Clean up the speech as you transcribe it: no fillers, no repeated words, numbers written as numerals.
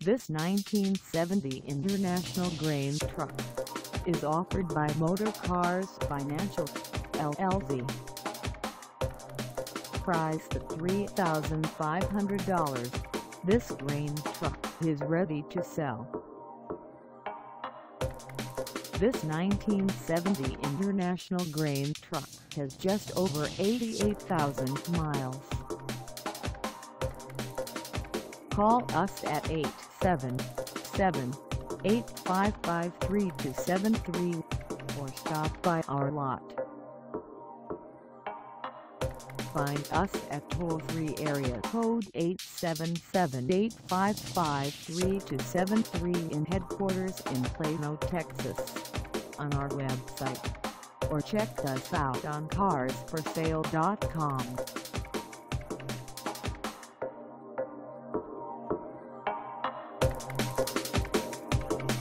This 1970 International Grain Truck is offered by Motorcars Financial, LLC. Priced at $3,500, this grain truck is ready to sell. This 1970 International Grain Truck has just over 88,000 miles. Call us at 877-855-3273 or stop by our lot. Find us at toll-free area code 877-855-3273 in headquarters in Plano, Texas, on our website, or check us out on carsforsale.com.